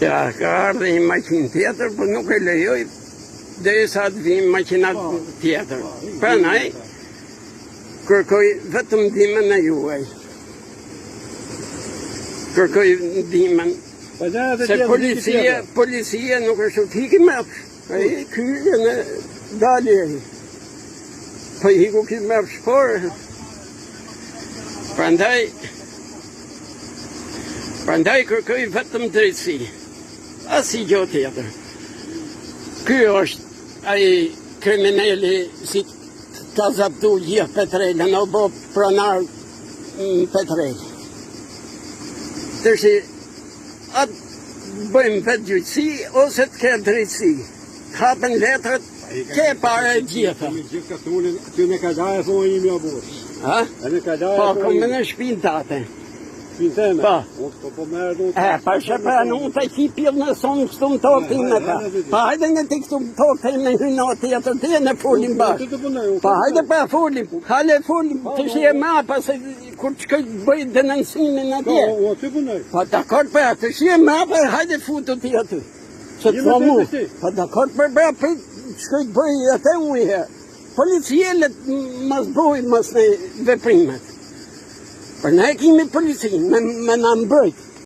Ja, ka ardhe një makinë tjetër, për nuk e lejoj dhe sa të vim makinat tjetër. Pranaj, kërkoj vetëm ndihmën e juaj. Kërkoj ndihmën. Se policia nuk është të hiki mepsh. Ai kyllën e daleri. Po hiku ki mepsh, por... Prandaj kërkoj vetëm drejtësi. Asi gjë tjetër. Ky është ai kriminali si ka zaptu gjithë Petrelën, o bo pronar në Petrel. Tërsi, atë bëjmë vetë gjyqësi, ose të ke drejtësi. Hapen letrat, ke pare e gjitha. Ty në kadaje thonë një mja burë. Ha? Po, këmë në shpinë tate. Shpinë teme? Po. Po merë do të... Pa shëpër, nuk të qipjel në sonë kështu më tokë tim me ta. Pa hajde në ti kështu më tokë tim me hyna tjetër, ti e në folim bashkë. Pa hajde pa folim, hale folim, të shi e ma, pasë kur që këtë bëjt denënsimin atje. O, ty punoj. Pa dakord për, të shi e ma, për hajde futu ti aty. Që të thomu, pa dakord për, që këtë bëjt atë ujhe. Policiellet mas bëjt mas në veprimet. Për ne kemi policinë, me në mbrojt.